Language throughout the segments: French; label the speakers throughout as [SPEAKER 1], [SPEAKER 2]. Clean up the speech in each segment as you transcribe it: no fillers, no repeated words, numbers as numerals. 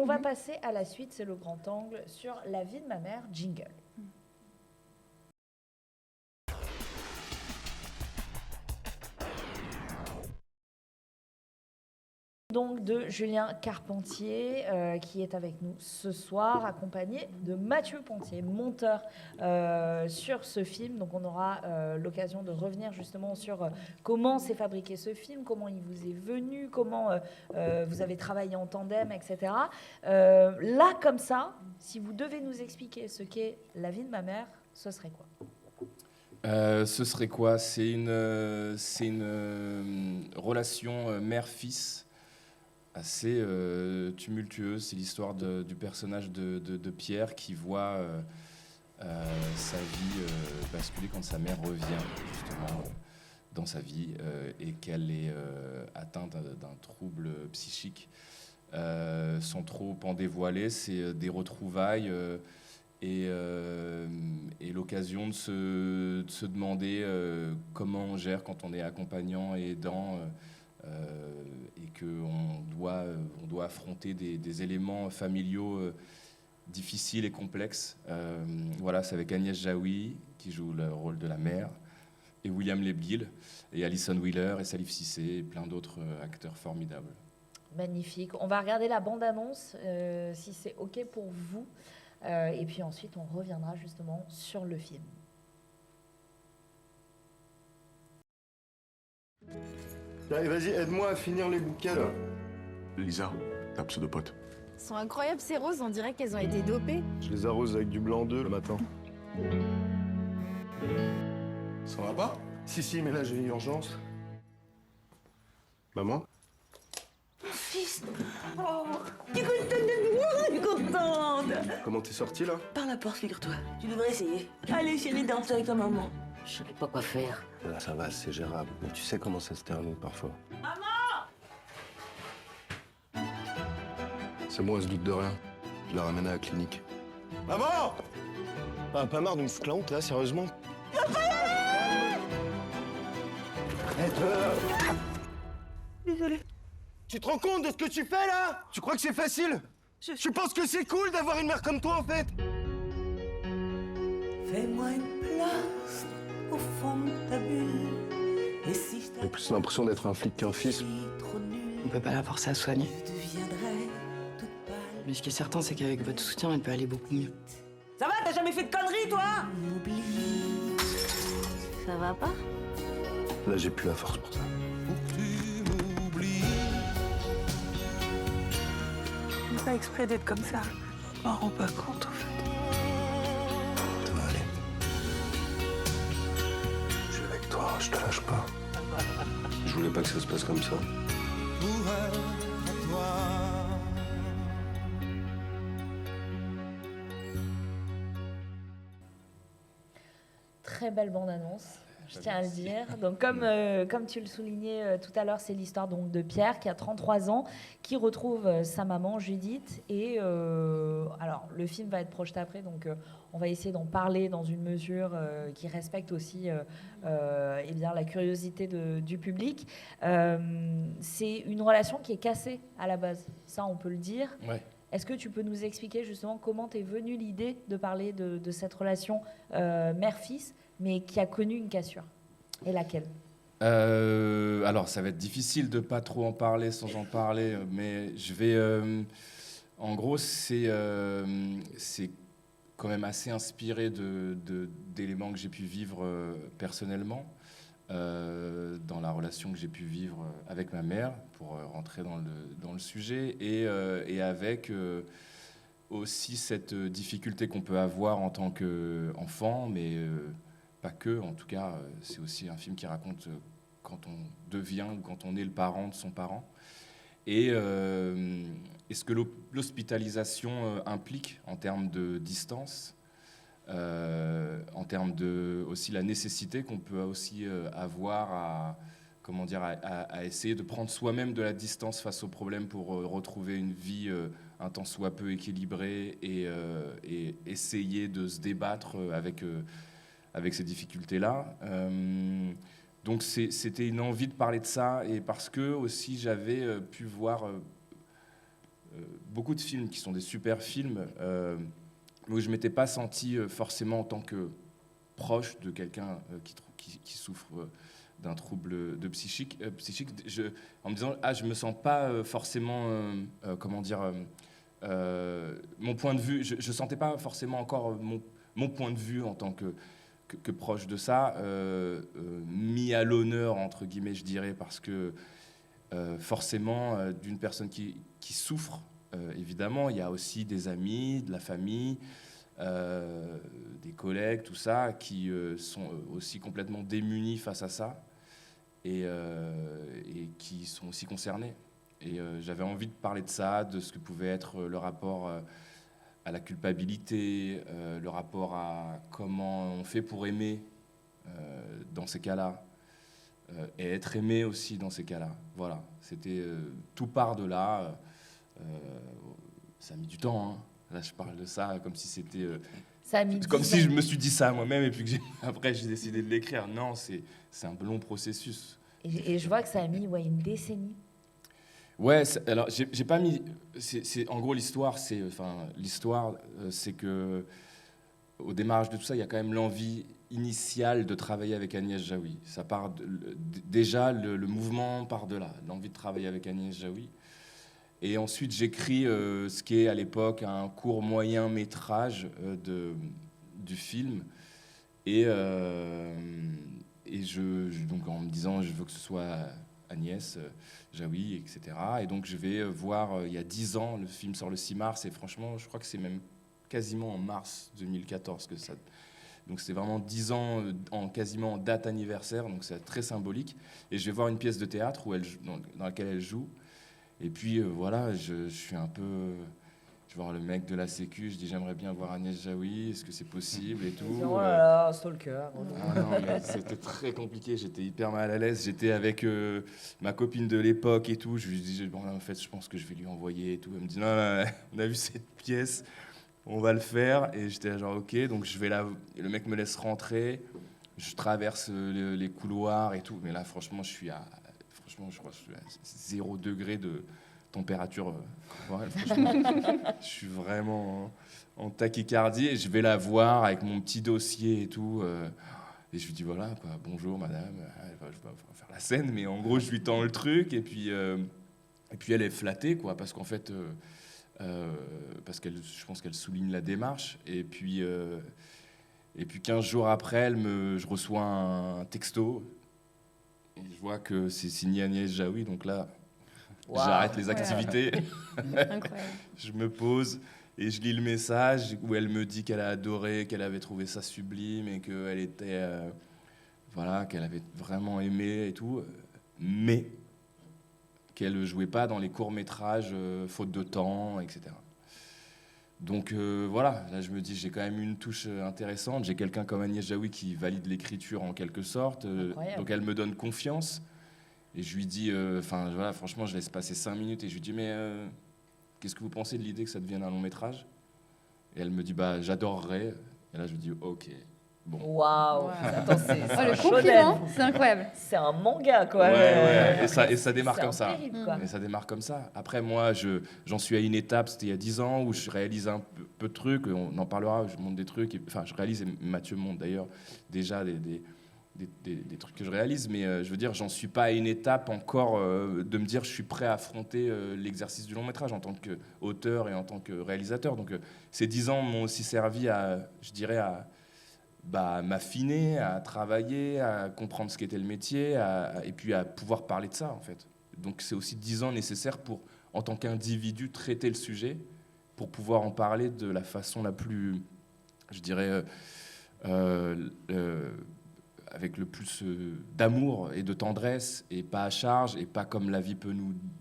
[SPEAKER 1] On va passer à la suite, c'est le grand angle sur La vie de ma mère, jingle. Donc de Julien Carpentier qui est avec nous ce soir, accompagné de Mathieu Pontier, monteur sur ce film. Donc on aura l'occasion de revenir justement sur comment s'est fabriqué ce film, comment il vous est venu, comment vous avez travaillé en tandem, etc. Là, comme ça, si vous devez nous expliquer ce qu'est La vie de ma mère, ce serait quoi ?
[SPEAKER 2] Ce serait quoi ? C'est une relation mère-fils assez tumultueuse. C'est l'histoire du personnage de Pierre qui voit sa vie basculer quand sa mère revient justement dans sa vie et qu'elle est atteinte d'un trouble psychique. Sans trop en dévoiler, c'est des retrouvailles et l'occasion de se demander comment on gère quand on est accompagnant et aidant et qu'on doit affronter des éléments familiaux difficiles et complexes. Voilà, c'est avec Agnès Jaoui qui joue le rôle de la mère, et William Lebguil, et Alison Wheeler, et Salif Cissé, et plein d'autres acteurs formidables.
[SPEAKER 1] Magnifique. On va regarder la bande-annonce, si c'est OK pour vous. Et puis ensuite, on reviendra justement sur le film.
[SPEAKER 3] Allez, vas-y, aide-moi à finir les bouquets, là.
[SPEAKER 4] Lisa, ta pseudopote.
[SPEAKER 5] Elles sont incroyables ces roses, on dirait qu'elles ont été dopées.
[SPEAKER 3] Je les arrose avec du blanc d'œuf le matin.
[SPEAKER 4] Ça va pas?
[SPEAKER 3] Si, mais là, j'ai une urgence. Maman?
[SPEAKER 6] Fils, oh, tu es contente de moi, je suis contente.
[SPEAKER 3] Comment t'es sortie, là?
[SPEAKER 6] Par la porte, figure-toi. Tu devrais essayer. Allez, chérie, danse avec ta maman. Je savais pas quoi faire.
[SPEAKER 3] Là, ça va, c'est gérable. Mais tu sais comment ça se termine, parfois.
[SPEAKER 6] Maman!
[SPEAKER 3] C'est moi, elle se doute de rien. Je la ramène à la clinique. Maman! Ah, pas marre de me foutre la honte, là, sérieusement?
[SPEAKER 6] Désolée.
[SPEAKER 3] Tu te rends compte de ce que tu fais, là? Tu crois que c'est facile? Tu penses que c'est cool d'avoir une mère comme toi, en fait?
[SPEAKER 6] Fais-moi une place au fond de ta bulle. Et si je
[SPEAKER 3] J'ai plus l'impression d'être un flic qu'un fils.
[SPEAKER 6] trop nul,
[SPEAKER 7] On peut pas la forcer à soigner.
[SPEAKER 6] je deviendrai toute pâle.
[SPEAKER 7] Mais ce qui est certain, c'est qu'avec votre soutien, elle peut aller beaucoup mieux.
[SPEAKER 6] Ça va, t'as jamais fait de conneries, toi? Oublie. Ça va pas?
[SPEAKER 3] Là, j'ai plus la force pour ça.
[SPEAKER 8] Je fais pas exprès d'être comme ça. Je m'en rends pas compte, en fait.
[SPEAKER 3] Ça va aller. Je suis avec toi, je te lâche pas. Je voulais pas que ça se passe comme ça.
[SPEAKER 1] Très belle bande-annonce, je tiens à le dire. Donc, comme tu le soulignais tout à l'heure, c'est l'histoire donc de Pierre qui a 33 ans, qui retrouve sa maman Judith. Et alors, le film va être projeté après, donc on va essayer d'en parler dans une mesure qui respecte aussi eh bien, la curiosité du public. C'est une relation qui est cassée à la base, ça on peut le dire.
[SPEAKER 2] Ouais.
[SPEAKER 1] Est-ce que tu peux nous expliquer justement comment t'es venue l'idée de parler de cette relation mère-fils, mais qui a connu une cassure? Et laquelle?
[SPEAKER 2] Alors, ça va être difficile de pas trop en parler sans en parler, mais je vais... en gros, c'est quand même assez inspiré d'éléments que j'ai pu vivre personnellement dans la relation que j'ai pu vivre avec ma mère, pour rentrer dans le sujet, et avec aussi cette difficulté qu'on peut avoir en tant qu'enfant, mais pas que. En tout cas, c'est aussi un film qui raconte quand on devient, quand on est le parent de son parent. Et ce que l'hospitalisation implique en termes de distance, en termes de aussi la nécessité qu'on peut aussi avoir à essayer de prendre soi-même de la distance face aux problèmes pour retrouver une vie un tant soit peu équilibrée et essayer de se débattre avec ces difficultés-là. Donc c'était une envie de parler de ça, et parce que aussi j'avais pu voir beaucoup de films qui sont des super films, où je ne m'étais pas senti forcément en tant que proche de quelqu'un qui souffre d'un trouble psychique, en me disant je me sens pas forcément mon point de vue, je sentais pas forcément encore mon point de vue en tant que proche de ça, mis à l'honneur entre guillemets, je dirais, parce que forcément d'une personne qui souffre, évidemment il y a aussi des amis, de la famille, des collègues, tout ça, qui sont aussi complètement démunis face à ça et qui sont aussi concernés. Et j'avais envie de parler de ça, de ce que pouvait être le rapport à la culpabilité, le rapport à comment on fait pour aimer dans ces cas-là, et être aimé aussi dans ces cas-là. Voilà, c'était tout part de là. Ça a mis du temps, hein. Là, je parle de ça comme si c'était... comme si je me suis dit ça à moi-même et puis que après, j'ai décidé de l'écrire. Non, c'est un long processus.
[SPEAKER 1] Et je vois que ça a mis une décennie.
[SPEAKER 2] Ouais, alors, j'ai pas mis... en gros, l'histoire, c'est que au démarrage de tout ça, il y a quand même l'envie initiale de travailler avec Agnès Jaoui. Ça part déjà, le mouvement part de là, l'envie de travailler avec Agnès Jaoui. Et ensuite, j'écris ce qui est à l'époque un court moyen métrage du film. Et donc en me disant, je veux que ce soit Agnès Jaoui, etc. Et donc je vais voir, il y a 10 ans, le film sort le 6 mars, et franchement, je crois que c'est même quasiment en mars 2014 que ça... Donc c'est vraiment 10 ans, quasiment en date anniversaire, donc c'est très symbolique. Et je vais voir une pièce de théâtre dans laquelle elle joue. Et puis voilà, je suis un peu... Je vais voir le mec de la Sécu, je dis j'aimerais bien voir Agnès Jaoui, est-ce que c'est possible et tout.
[SPEAKER 1] Oh là là, stalker.
[SPEAKER 2] Ah non, mais c'était très compliqué, j'étais hyper mal à l'aise. J'étais avec ma copine de l'époque et tout. Je lui dis bon, en fait, je pense que je vais lui envoyer et tout. Elle me dit non, on a vu cette pièce, on va le faire. Et j'étais genre ok, donc je vais là. Le mec me laisse rentrer, je traverse les couloirs et tout. Mais là, franchement, je crois que je suis à 0 degré de température corporelle. Je suis vraiment en tachycardie et je vais la voir avec mon petit dossier et tout. Et je lui dis voilà, quoi, bonjour madame, je vais pas faire la scène, mais en gros, je lui tends le truc et puis elle est flattée, quoi, parce qu'en fait, je pense qu'elle souligne la démarche. Et puis 15 jours après, je reçois un texto. Et je vois que c'est signé Agnès Jaoui, donc là, j'arrête les activités.
[SPEAKER 5] Incroyable.
[SPEAKER 2] Je me pose et je lis le message où elle me dit qu'elle a adoré, qu'elle avait trouvé ça sublime et qu'elle était, qu'elle avait vraiment aimé et tout, mais qu'elle ne jouait pas dans les courts-métrages faute de temps, etc. Donc voilà, là je me dis j'ai quand même une touche intéressante, j'ai quelqu'un comme Agnès Jaoui qui valide l'écriture en quelque sorte, donc elle me donne confiance et je lui dis, franchement je laisse passer 5 minutes et je lui dis mais qu'est-ce que vous pensez de l'idée que ça devienne un long métrage? Et elle me dit j'adorerais, et là je lui dis ok. Bon.
[SPEAKER 1] Waouh! Attends, c'est
[SPEAKER 5] le compliment, c'est incroyable.
[SPEAKER 1] C'est un manga, quoi.
[SPEAKER 2] Ouais. Et ça démarre comme ça.
[SPEAKER 1] Terrible, quoi.
[SPEAKER 2] Et ça démarre comme ça. Après, moi, j'en suis à une étape, c'était il y a 10 ans, où je réalise un peu de trucs, on en parlera, je monte des trucs. Enfin, je réalise, et Mathieu monte d'ailleurs déjà des trucs que je réalise, mais je veux dire, j'en suis pas à une étape encore de me dire je suis prêt à affronter l'exercice du long métrage en tant qu'auteur et en tant que réalisateur. Donc, ces 10 ans m'ont aussi servi à m'affiner, à travailler, à comprendre ce qu'était le métier, et puis à pouvoir parler de ça, en fait. Donc c'est aussi 10 ans nécessaires pour, en tant qu'individu, traiter le sujet, pour pouvoir en parler de la façon la plus, je dirais, avec le plus d'amour et de tendresse, et pas à charge, et pas comme la vie peut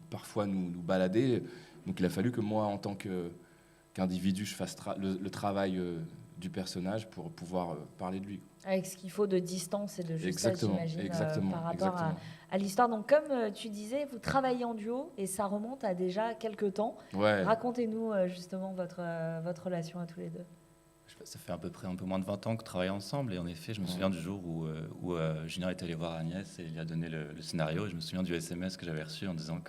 [SPEAKER 2] parfois nous balader. Donc il a fallu que moi, en tant qu'individu, je fasse le travail du personnage pour pouvoir parler de lui.
[SPEAKER 1] Avec ce qu'il faut de distance et de justesse, j'imagine, par rapport à l'histoire. Donc, comme tu disais, vous travaillez en duo et ça remonte à déjà quelques temps.
[SPEAKER 2] Ouais.
[SPEAKER 1] Racontez-nous justement votre relation à tous les deux.
[SPEAKER 9] Ça fait à peu près un peu moins de 20 ans qu'on travaille ensemble. Et en effet, je me souviens du jour où Julien est allé voir Agnès et il lui a donné le scénario. Et je me souviens du SMS que j'avais reçu en disant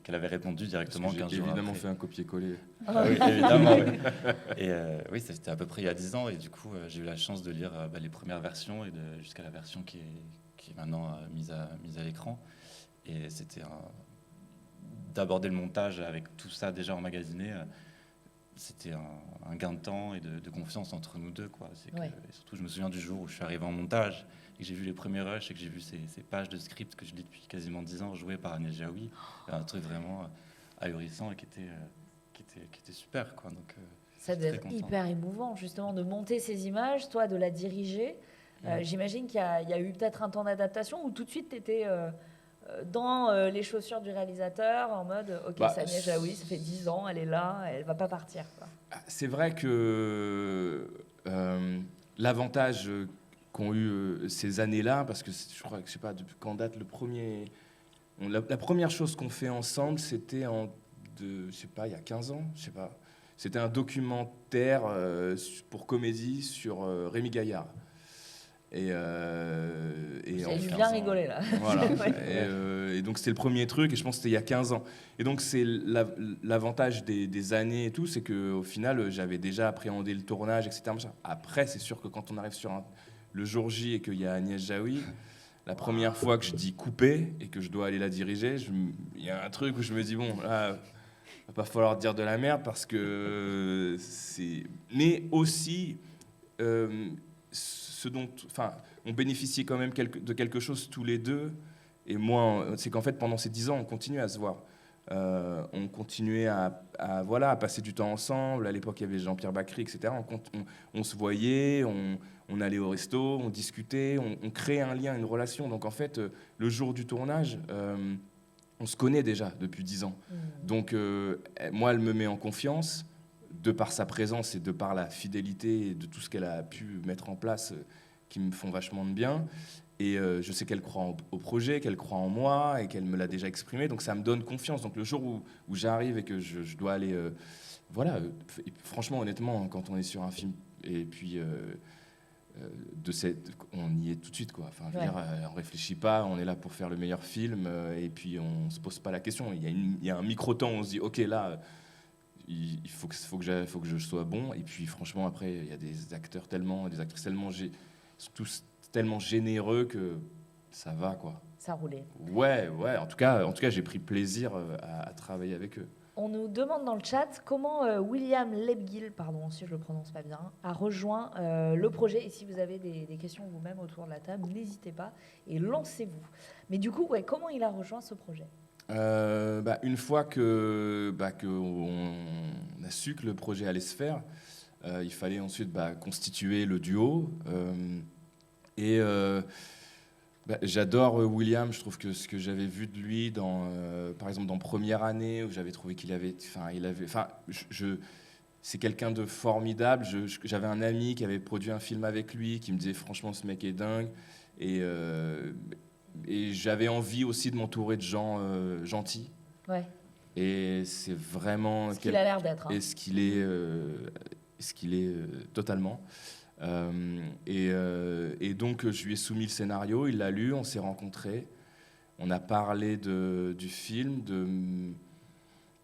[SPEAKER 9] qu'elle avait répondu directement 15 jours après.
[SPEAKER 2] J'ai évidemment fait un copier-coller.
[SPEAKER 9] Ah oui, évidemment. Oui. Et oui, c'était à peu près il y a 10 ans. Et du coup, j'ai eu la chance de lire les premières versions et jusqu'à la version qui est maintenant mise à l'écran. Et c'était d'aborder le montage avec tout ça déjà emmagasiné. C'était un gain de temps et de confiance entre nous deux, quoi. Et surtout, je me souviens du jour où je suis arrivé en montage et que j'ai vu les premiers rushs et que j'ai vu ces pages de script que je lis depuis quasiment 10 ans jouées par Agnès Jaoui. Un truc vraiment ahurissant et qui était super, quoi. Donc,
[SPEAKER 1] ça devait être hyper émouvant, justement, de monter ces images, toi, de la diriger. J'imagine qu'il y a eu peut-être un temps d'adaptation où tout de suite, tu étais... dans les chaussures du réalisateur, en mode ok, c'est Agnès Jaoui, ça fait 10 ans, elle est là, elle va pas partir, quoi.
[SPEAKER 2] C'est vrai que l'avantage qu'ont eu ces années-là, parce que je crois que je sais pas depuis quand date le premier. La première chose qu'on fait ensemble, c'était je sais pas, il y a 15 ans, je sais pas. C'était un documentaire pour comédie sur Rémi Gaillard. Et
[SPEAKER 1] j'ai bien rigolé là.
[SPEAKER 2] Voilà. Et donc c'était le premier truc, et je pense que c'était il y a 15 ans. Et donc c'est l'avantage des années et tout, c'est qu'au final j'avais déjà appréhendé le tournage, etc. Après, c'est sûr que quand on arrive sur le jour J et qu'il y a Agnès Jaoui, la première fois que je dis couper et que je dois aller la diriger, il y a un truc où je me dis bon, là, va pas falloir dire de la merde parce que c'est. Mais aussi. On bénéficiait quand même de quelque chose tous les deux. Et moi, c'est qu'en fait, pendant ces 10 ans, on continuait à se voir. On continuait à passer du temps ensemble. À l'époque, il y avait Jean-Pierre Bacry, etc. On se voyait, on allait au resto, on discutait, on créait un lien, une relation. Donc, en fait, le jour du tournage, on se connaît déjà depuis 10 ans. Donc, moi, elle me met en confiance. De par sa présence et de par la fidélité et de tout ce qu'elle a pu mettre en place qui me font vachement de bien. Et je sais qu'elle croit au projet, qu'elle croit en moi et qu'elle me l'a déjà exprimé. Donc ça me donne confiance. Donc le jour où j'arrive et que je dois aller... franchement, honnêtement, quand on est sur un film et puis... on y est tout de suite, quoi. Enfin, on réfléchit pas, on est là pour faire le meilleur film et puis on se pose pas la question. Il y a un micro-temps où on se dit, ok, là... Il faut que je sois bon. Et puis, franchement, après, il y a des actrices tellement, sont tous tellement généreux que ça va, quoi.
[SPEAKER 1] Ça roulait.
[SPEAKER 2] Ouais. En tout cas, j'ai pris plaisir à travailler avec eux.
[SPEAKER 1] On nous demande dans le chat comment William Lebguil, pardon, si je le prononce pas bien, a rejoint le projet. Et si vous avez des questions vous-même autour de la table, n'hésitez pas et lancez-vous. Mais du coup, comment il a rejoint ce projet ?
[SPEAKER 2] Une fois qu'on a su que le projet allait se faire, il fallait ensuite constituer le duo. J'adore William. Je trouve que ce que j'avais vu de lui, par exemple dans Première Année, où j'avais trouvé c'est quelqu'un de formidable. J'avais un ami qui avait produit un film avec lui, qui me disait franchement ce mec est dingue. Et j'avais envie aussi de m'entourer de gens gentils. Ouais. Et c'est vraiment...
[SPEAKER 1] Ce qu'il a l'air d'être. Hein.
[SPEAKER 2] Et ce qu'il est totalement. Et donc, je lui ai soumis le scénario, il l'a lu, on s'est rencontrés. On a parlé du film,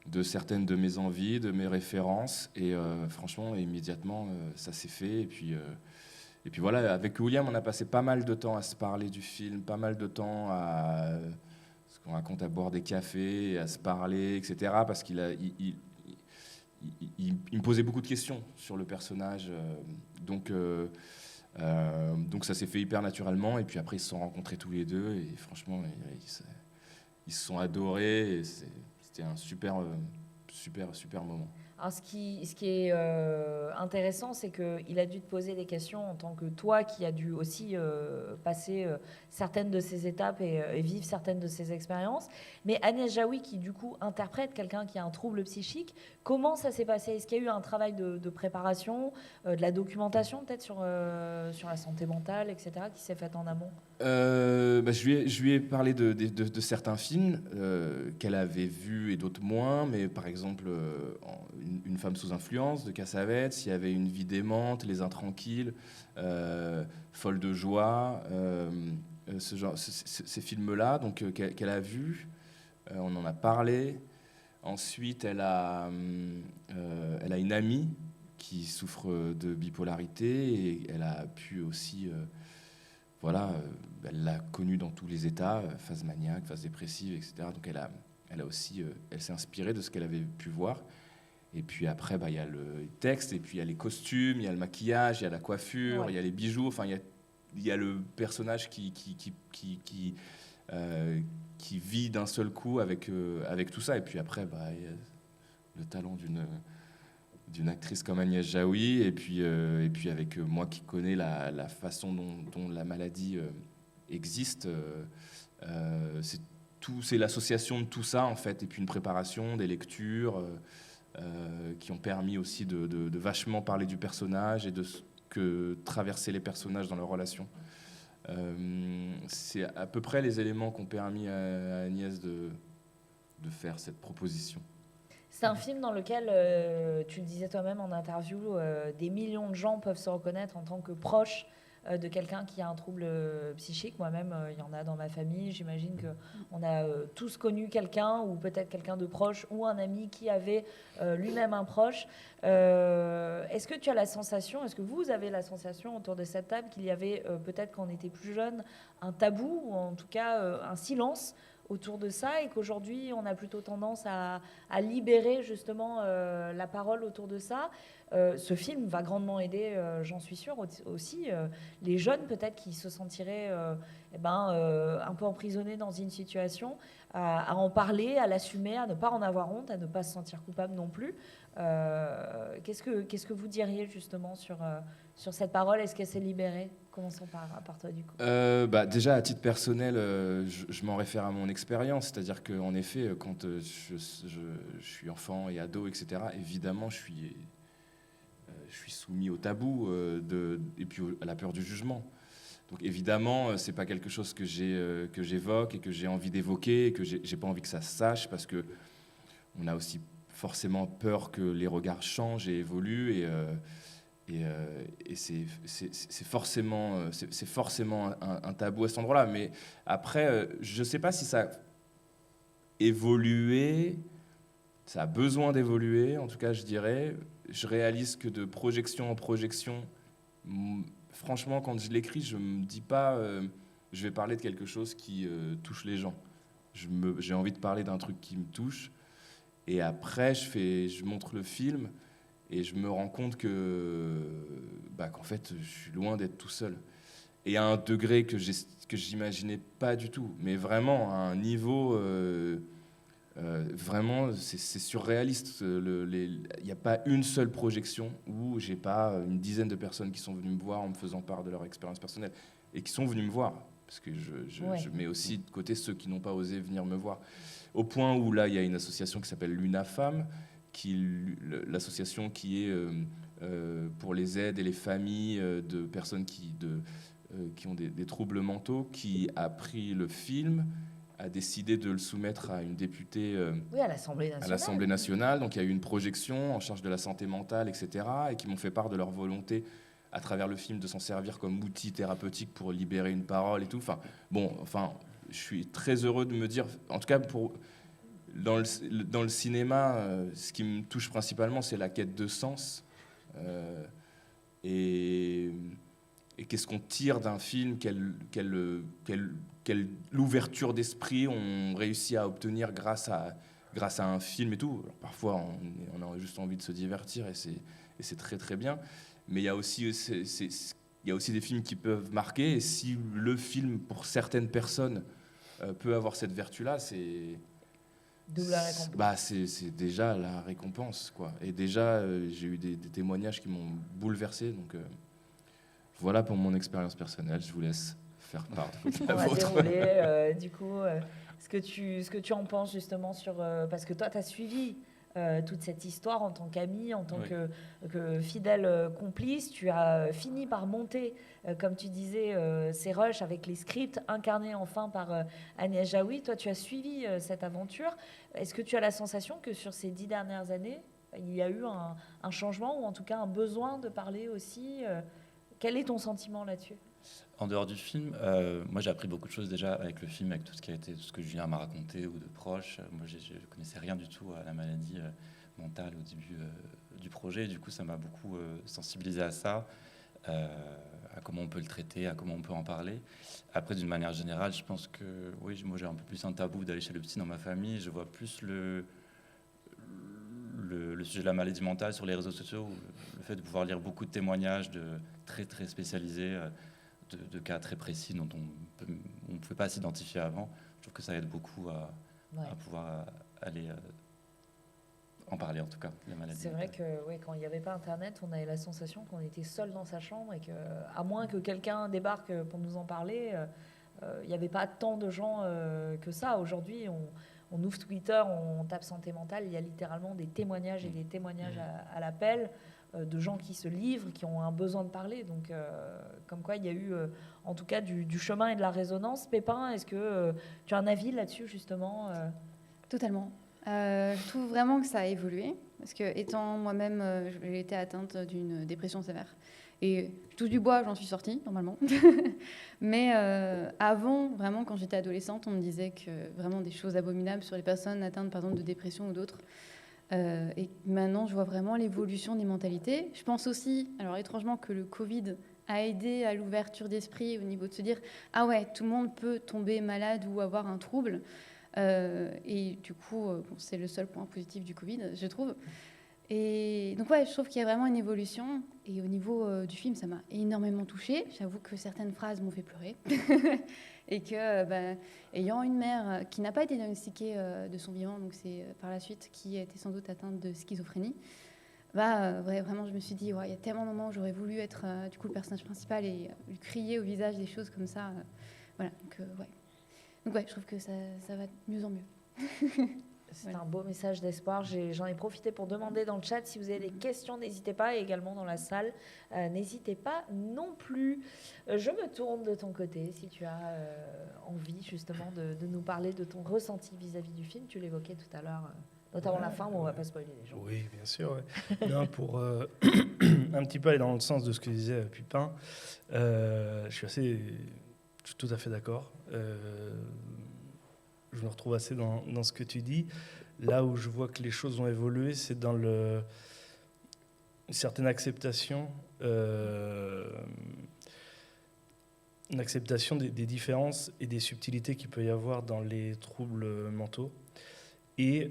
[SPEAKER 2] de certaines de mes envies, de mes références. Et franchement, immédiatement, ça s'est fait. Et puis voilà, avec William, on a passé pas mal de temps à se parler du film, pas mal de temps à ce qu'on raconte, à boire des cafés, à se parler, etc. Parce qu'il me posait beaucoup de questions sur le personnage. Donc ça s'est fait hyper naturellement. Et puis après, ils se sont rencontrés tous les deux. Et franchement, ils se sont adorés. Et c'était un super moment.
[SPEAKER 1] Alors, ce qui est intéressant, c'est qu'il a dû te poser des questions en tant que toi qui a dû aussi passer certaines de ces étapes et vivre certaines de ces expériences. Mais Agnès Jaoui, qui du coup interprète quelqu'un qui a un trouble psychique, comment ça s'est passé ? Est-ce qu'il y a eu un travail de préparation, de la documentation peut-être sur la santé mentale, etc., qui s'est fait en amont ?
[SPEAKER 2] Je lui ai parlé de certains films qu'elle avait vus et d'autres moins, mais par exemple Une femme sous influence de Cassavetes, il y avait Une vie démente, Les Intranquilles, Folle de joie, ces films-là donc, qu'elle a vus, on en a parlé. Ensuite, elle a une amie qui souffre de bipolarité et elle a pu aussi... elle l'a connue dans tous les états, phase maniaque, phase dépressive, etc. Donc elle s'est inspirée de ce qu'elle avait pu voir. Et puis après, il y a le texte, et puis il y a les costumes, il y a le maquillage, il y a la coiffure, il y a les bijoux. Enfin, il y a le personnage qui vit d'un seul coup avec tout ça. Et puis après, il y a le talent d'une actrice comme Agnès Jaoui, et puis avec moi qui connais la façon dont la maladie existe, c'est l'association de tout ça en fait, et puis une préparation, des lectures qui ont permis aussi de vachement parler du personnage et de ce que traversaient les personnages dans leurs relations. C'est à peu près les éléments qui ont permis à Agnès de faire cette proposition.
[SPEAKER 1] C'est un film dans lequel, tu le disais toi-même en interview, des millions de gens peuvent se reconnaître en tant que proches de quelqu'un qui a un trouble psychique. Moi-même, il y en a dans ma famille. J'imagine qu'on a tous connu quelqu'un, ou peut-être quelqu'un de proche, ou un ami qui avait lui-même un proche. Est-ce que tu as la sensation, est-ce que vous avez la sensation autour de cette table qu'il y avait peut-être quand on était plus jeune un tabou, ou en tout cas un silence autour de ça, et qu'aujourd'hui on a plutôt tendance à libérer justement la parole autour de ça? Ce film va grandement aider, j'en suis sûre, aussi les jeunes peut-être qui se sentiraient un peu emprisonnés dans une situation, à en parler, à l'assumer, à ne pas en avoir honte, à ne pas se sentir coupable non plus. Qu'est-ce que vous diriez justement sur cette parole? Est-ce qu'elle s'est libérée? Commençons par toi du coup.
[SPEAKER 2] Déjà à titre personnel, je m'en réfère à mon expérience, c'est-à-dire qu'en effet, quand je suis enfant et ado, etc., évidemment je suis soumis au tabou et puis à la peur du jugement. Donc évidemment, c'est pas quelque chose que j'évoque et que j'ai envie d'évoquer, et que j'ai pas envie que ça se sache, parce que on a aussi forcément peur que les regards changent et évoluent, et c'est forcément un tabou à cet endroit-là. Mais après, je sais pas si ça a évolué, ça a besoin d'évoluer, en tout cas je dirais. Je réalise que de projection en projection, franchement, quand je l'écris, je me dis pas je vais parler de quelque chose qui touche les gens. J'ai envie de parler d'un truc qui me touche, et après je montre le film et je me rends compte qu'en fait je suis loin d'être tout seul, et à un degré que j'imaginais pas du tout, mais vraiment à un niveau vraiment c'est surréaliste. Il n'y a pas une seule projection où j'ai pas une dizaine de personnes qui sont venues me voir en me faisant part de leur expérience personnelle, et qui sont venues me voir, parce que je mets aussi de côté ceux qui n'ont pas osé venir me voir, au point où là il y a une association qui s'appelle l'UNAFAM, l'association qui est pour les aides et les familles de personnes qui ont des troubles mentaux, qui a pris le film, a décidé de le soumettre à une députée
[SPEAKER 1] à l'Assemblée nationale.
[SPEAKER 2] Donc il y a eu une projection en charge de la santé mentale, etc., et qui m'ont fait part de leur volonté, à travers le film, de s'en servir comme outil thérapeutique pour libérer une parole et tout. Je suis très heureux de me dire, en tout cas dans le cinéma, ce qui me touche principalement, c'est la quête de sens. Et qu'est-ce qu'on tire d'un film, quelle ouverture d'esprit on réussit à obtenir grâce à un film et tout. Alors, parfois, on a juste envie de se divertir, et c'est très très bien. Mais il y a aussi des films qui peuvent marquer, et si le film, pour certaines personnes, peut avoir cette vertu-là, c'est...
[SPEAKER 1] Double la récompense.
[SPEAKER 2] C'est déjà la récompense, quoi. Et déjà, j'ai eu des témoignages qui m'ont bouleversé. Donc voilà pour mon expérience personnelle. Je vous laisse faire part de la vôtre.
[SPEAKER 1] On va dérouler, du coup, ce que tu en penses justement sur... parce que toi, tu as suivi toute cette histoire en tant qu'ami, en tant que fidèle complice. Tu as fini par monter, comme tu disais, ces rushs avec les scripts incarnés enfin par Agnès Jaoui. Toi, tu as suivi cette aventure. Est-ce que tu as la sensation que sur ces 10 dernières années, il y a eu un changement ou en tout cas un besoin de parler aussi Quel est ton sentiment là-dessus ?
[SPEAKER 9] En dehors du film, moi j'ai appris beaucoup de choses déjà avec le film, avec tout ce que Julien m'a raconté ou de proches. Moi je ne connaissais rien du tout à la maladie mentale au début du projet. Et du coup ça m'a beaucoup sensibilisé à ça, à comment on peut le traiter, à comment on peut en parler. Après d'une manière générale, je pense que oui, moi j'ai un peu plus un tabou d'aller chez le psy dans ma famille. Je vois plus le sujet de la maladie mentale sur les réseaux sociaux, le fait de pouvoir lire beaucoup de témoignages très très spécialisés, de cas très précis dont on ne pouvait pas s'identifier avant. Je trouve que ça aide beaucoup à pouvoir aller en parler, en tout cas, la maladie.
[SPEAKER 1] C'est vrai que quand il n'y avait pas Internet, on avait la sensation qu'on était seul dans sa chambre et qu'à moins que quelqu'un débarque pour nous en parler, il n'y avait pas tant de gens que ça. Aujourd'hui, on ouvre Twitter, on tape santé mentale, il y a littéralement des témoignages et des témoignages à l'appel de gens qui se livrent, qui ont un besoin de parler. Donc, comme quoi, il y a eu, en tout cas, du chemin et de la résonance. Pépin, est-ce que tu as un avis là-dessus, justement
[SPEAKER 5] Totalement. Je trouve vraiment que ça a évolué. Parce que, étant moi-même, j'ai été atteinte d'une dépression sévère. Et je touche du bois, j'en suis sortie, normalement. Mais avant, vraiment, quand j'étais adolescente, on me disait que vraiment des choses abominables sur les personnes atteintes, par exemple, de dépression ou d'autres. Et maintenant, je vois vraiment l'évolution des mentalités. Je pense aussi, alors étrangement, que le Covid a aidé à l'ouverture d'esprit au niveau de se dire « Ah ouais, tout le monde peut tomber malade ou avoir un trouble ». Et du coup, c'est le seul point positif du Covid, je trouve. Et donc ouais, je trouve qu'il y a vraiment une évolution. Et au niveau du film, ça m'a énormément touchée. J'avoue que certaines phrases m'ont fait pleurer. Et que, ayant une mère qui n'a pas été diagnostiquée de son vivant, donc c'est par la suite qui était sans doute atteinte de schizophrénie, vraiment je me suis dit, il y a tellement de moments où j'aurais voulu être du coup le personnage principal et lui crier au visage des choses comme ça. Voilà, donc je trouve que ça va de mieux en mieux.
[SPEAKER 1] C'est un beau message d'espoir. J'en ai profité pour demander dans le chat si vous avez des questions, n'hésitez pas. Et également dans la salle, n'hésitez pas non plus. Je me tourne de ton côté si tu as envie justement de nous parler de ton ressenti vis-à-vis du film. Tu l'évoquais tout à l'heure, notamment la fin, mais on ne va pas spoiler les gens.
[SPEAKER 10] Oui, bien sûr. Ouais. Non, pour un petit peu aller dans le sens de ce que disait Pupin, je suis tout à fait d'accord. Je me retrouve assez dans ce que tu dis. Là où je vois que les choses ont évolué, c'est dans une certaine acceptation, une acceptation des différences et des subtilités qu'il peut y avoir dans les troubles mentaux, et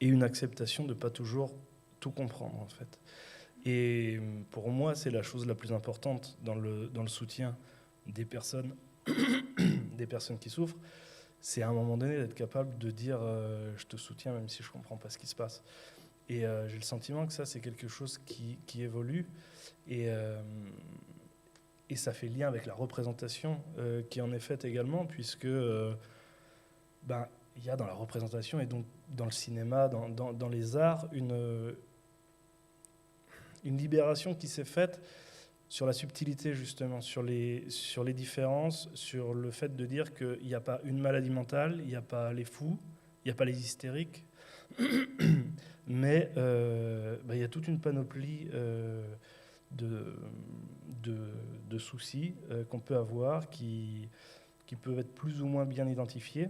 [SPEAKER 10] une acceptation de ne pas toujours tout comprendre, en fait. Et pour moi, c'est la chose la plus importante dans le soutien des personnes qui souffrent, c'est à un moment donné d'être capable de dire je te soutiens même si je ne comprends pas ce qui se passe. Et j'ai le sentiment que ça, c'est quelque chose qui évolue, et ça fait lien avec la représentation qui en est faite également, puisque il y a dans la représentation et donc dans le cinéma, dans les arts, une libération qui s'est faite sur la subtilité, justement, sur les différences, sur le fait de dire qu'il n'y a pas une maladie mentale, il n'y a pas les fous, il n'y a pas les hystériques, mais il y a toute une panoplie de soucis qu'on peut avoir, qui peuvent être plus ou moins bien identifiés.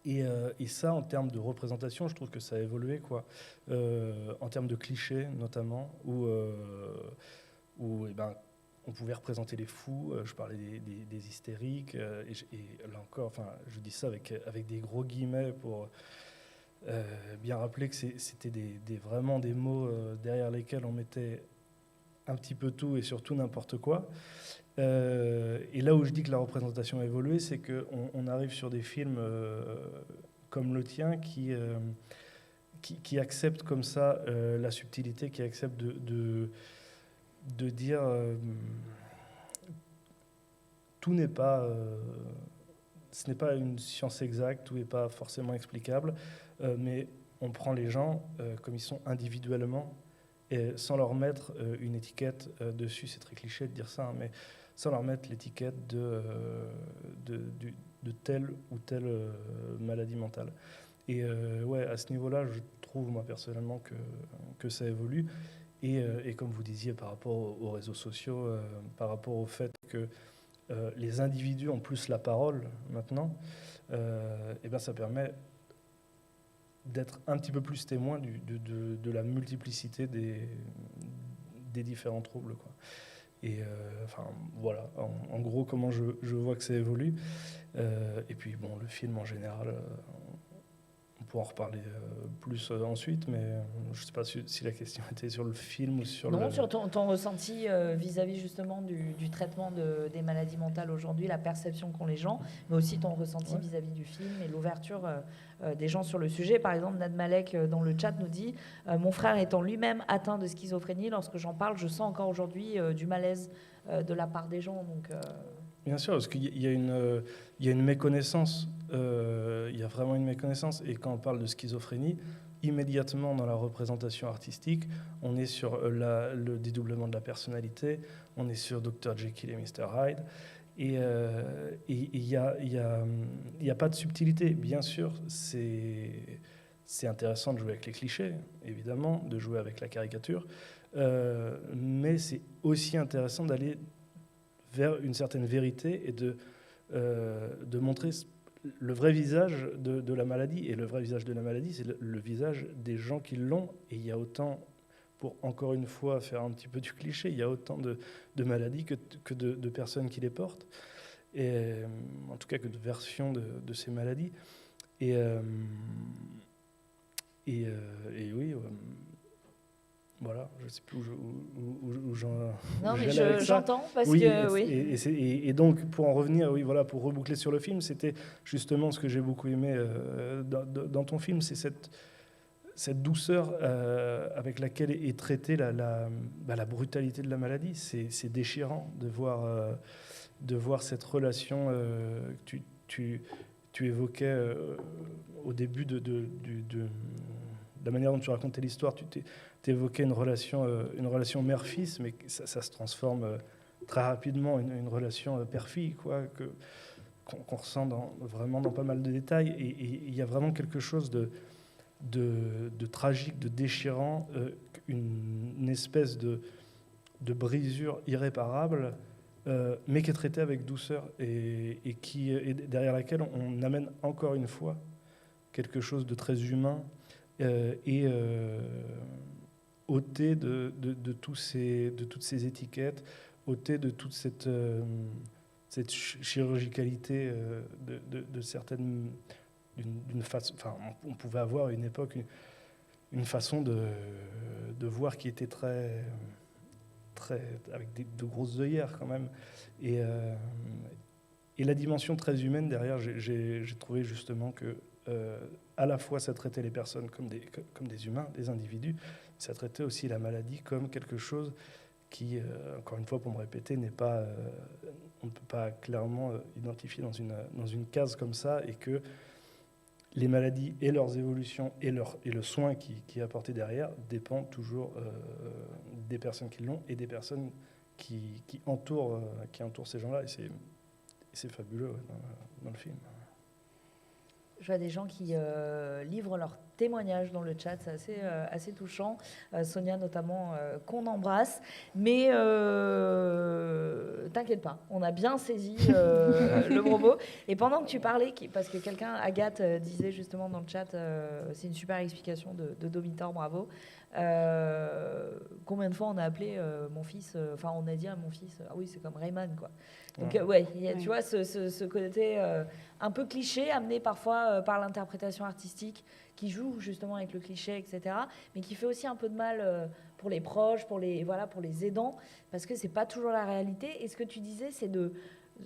[SPEAKER 10] Et ça, en termes de représentation, je trouve que ça a évolué, quoi. En termes de clichés, notamment, où on pouvait représenter les fous. Je parlais des hystériques, et là encore, je dis ça avec des gros guillemets pour bien rappeler que c'était vraiment des mots derrière lesquels on mettait un petit peu tout et surtout n'importe quoi. Et là où je dis que la représentation a évolué, c'est qu'on arrive sur des films comme le tien qui acceptent comme ça la subtilité, qui acceptent de dire tout n'est pas ce n'est pas une science exacte, tout n'est pas forcément explicable. mais on prend les gens comme ils sont individuellement, et sans leur mettre une étiquette dessus. C'est très cliché de dire ça, hein, mais sans leur mettre l'étiquette de telle ou telle maladie mentale. Et ouais, à ce niveau-là, je trouve, moi, personnellement, que ça évolue. Et comme vous disiez, par rapport aux réseaux sociaux, par rapport au fait que les individus ont plus la parole maintenant, et ben ça permet d'être un petit peu plus témoin de la multiplicité des différents troubles, quoi. Et enfin, voilà, en gros, comment je vois que ça évolue. Et puis, bon, le film en général, on pourra en reparler plus ensuite, mais je ne sais pas si la question était sur le film ou sur
[SPEAKER 1] Non, sur ton ressenti vis-à-vis justement du traitement des maladies mentales aujourd'hui, la perception qu'ont les gens, mais aussi ton ressenti vis-à-vis du film et l'ouverture des gens sur le sujet. Par exemple, Nad Malek dans le chat nous dit « Mon frère étant lui-même atteint de schizophrénie, lorsque j'en parle, je sens encore aujourd'hui du malaise de la part des gens. » Donc,
[SPEAKER 10] Bien sûr, parce qu'il y a une méconnaissance, il y a vraiment une méconnaissance. Et quand on parle de schizophrénie, immédiatement dans la représentation artistique, on est sur le dédoublement de la personnalité, on est sur Dr. Jekyll et Mr. Hyde. Et il n'y a pas de subtilité. Bien sûr, c'est intéressant de jouer avec les clichés, évidemment, de jouer avec la caricature, mais c'est aussi intéressant d'aller vers une certaine vérité et de montrer le vrai visage de la maladie. Et le vrai visage de la maladie, c'est le visage des gens qui l'ont. Et il y a autant, pour encore une fois faire un petit peu du cliché, il y a autant de maladies que de personnes qui les portent. Et en tout cas que de versions de ces maladies. Et oui... Voilà, je ne sais plus où j'en...
[SPEAKER 1] Non, mais j'entends, parce
[SPEAKER 10] oui,
[SPEAKER 1] que... Oui.
[SPEAKER 10] Et donc, pour en revenir, oui, voilà, pour reboucler sur le film, c'était justement ce que j'ai beaucoup aimé dans ton film, c'est cette douceur avec laquelle est traitée la brutalité de la maladie. C'est déchirant de voir cette relation que tu évoquais au début de la manière dont tu racontais l'histoire. Tu évoquais une relation mère-fils, mais ça se transforme très rapidement en une relation père-fille, quoi, qu'on ressent vraiment dans pas mal de détails. Et il y a vraiment quelque chose de tragique, de déchirant, une espèce de brisure irréparable, mais qui est traitée avec douceur et derrière laquelle on amène encore une fois quelque chose de très humain ôté de toutes ces étiquettes, ôté de toute cette chirurgicalité de certaines... d'une façon, enfin, on pouvait avoir à une époque une façon de voir qui était très avec de grosses œillères quand même. Et la dimension très humaine derrière, j'ai trouvé justement que à la fois ça traitait les personnes comme des humains, des individus, ça traitait aussi la maladie comme quelque chose qui, encore une fois pour me répéter, n'est pas, on ne peut pas clairement identifier dans une case comme ça, et que les maladies et leurs évolutions et le soin qui est apporté derrière dépend toujours des personnes qui l'ont et des personnes qui entourent ces gens-là, et c'est fabuleux dans le film.
[SPEAKER 1] Je vois des gens qui livrent leurs témoignages dans le chat, c'est assez touchant. Sonia notamment, qu'on embrasse. Mais t'inquiète pas, on a bien saisi le propos. Et pendant que tu parlais, parce que quelqu'un, Agathe, disait justement dans le chat, c'est une super explication de Domitor, bravo. Combien de fois on a appelé mon fils, enfin on a dit à mon fils, ah oui, c'est comme Rayman, quoi. Donc ouais, tu vois ce côté un peu cliché, amené parfois par l'interprétation artistique, qui joue justement avec le cliché, etc., mais qui fait aussi un peu de mal pour les proches, pour les aidants, parce que c'est pas toujours la réalité. Et ce que tu disais, c'est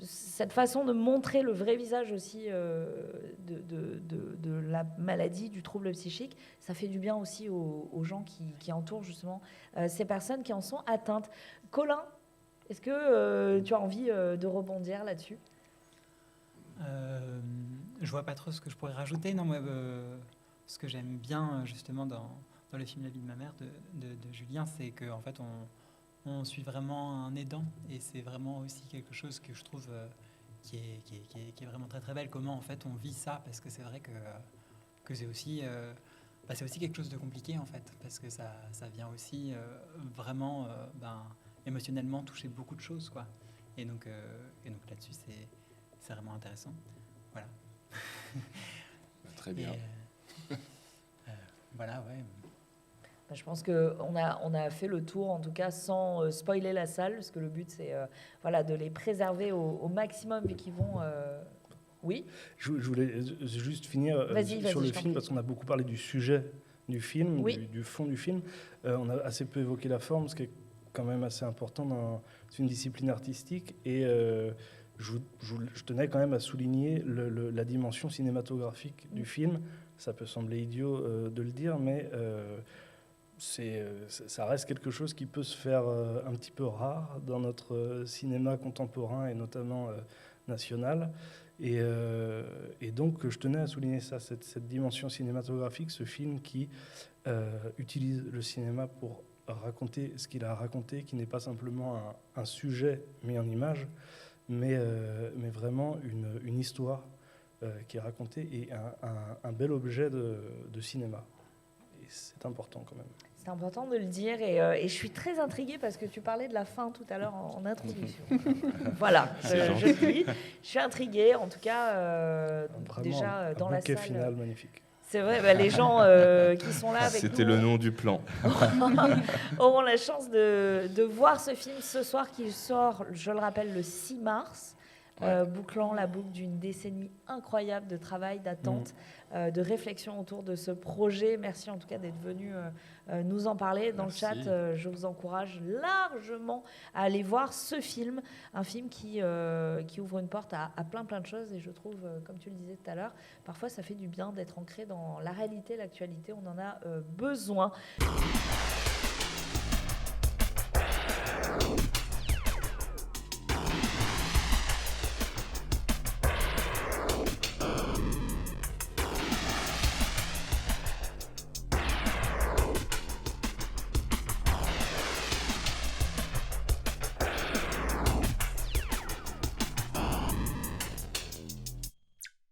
[SPEAKER 1] cette façon de montrer le vrai visage aussi de la maladie, du trouble psychique, ça fait du bien aussi aux gens qui entourent justement ces personnes qui en sont atteintes. Colin, est-ce que tu as envie de rebondir là-dessus ?
[SPEAKER 11] Je vois pas trop ce que je pourrais rajouter. Non, moi, ce que j'aime bien justement dans le film La vie de ma mère de Julien, c'est qu'en fait on suit vraiment un aidant, et c'est vraiment aussi quelque chose que je trouve qui est vraiment très très belle. Comment en fait on vit ça, parce que c'est vrai que c'est aussi c'est aussi quelque chose de compliqué en fait, parce que ça vient aussi vraiment émotionnellement toucher beaucoup de choses, quoi. Et donc là-dessus c'est vraiment intéressant. Voilà.
[SPEAKER 2] Très bien.
[SPEAKER 11] Voilà, ouais.
[SPEAKER 1] Je pense qu'on a fait le tour, en tout cas, sans spoiler la salle, parce que le but, c'est de les préserver au maximum, vu qu'ils vont... Oui.
[SPEAKER 10] Je voulais juste finir
[SPEAKER 1] Vas-y,
[SPEAKER 10] sur le
[SPEAKER 1] je t'en
[SPEAKER 10] film,
[SPEAKER 1] prie.
[SPEAKER 10] parce qu'on a beaucoup parlé du sujet du film,
[SPEAKER 1] Oui.
[SPEAKER 10] du fond du film. On a assez peu évoqué la forme, ce qui est quand même assez important dans une discipline artistique. Et je tenais quand même à souligner la dimension cinématographique du film. Ça peut sembler idiot de le dire, mais ça reste quelque chose qui peut se faire un petit peu rare dans notre cinéma contemporain et notamment national. Et donc, je tenais à souligner ça, cette dimension cinématographique, ce film qui utilise le cinéma pour raconter ce qu'il a à raconter, qui n'est pas simplement un sujet mis en image, mais vraiment une histoire qui est racontée et un bel objet de cinéma. Et c'est important quand même.
[SPEAKER 1] C'est important de le dire, et je suis très intriguée parce que tu parlais de la fin tout à l'heure en introduction. Voilà, je suis intriguée, en tout cas, déjà dans la salle.
[SPEAKER 10] Final magnifique.
[SPEAKER 1] C'est vrai, les gens qui sont là avec nous...
[SPEAKER 2] C'était le nom du plan.
[SPEAKER 1] auront la chance de voir ce film ce soir, qui sort, je le rappelle, le 6 mars. Bouclant la boucle d'une décennie incroyable de travail, d'attente, de réflexion autour de ce projet. Merci en tout cas d'être venu nous en parler. Dans
[SPEAKER 2] Merci.
[SPEAKER 1] le chat, je vous encourage largement à aller voir ce film, un film qui ouvre une porte à plein de choses, et je trouve, comme tu le disais tout à l'heure, parfois ça fait du bien d'être ancré dans la réalité, l'actualité, on en a besoin.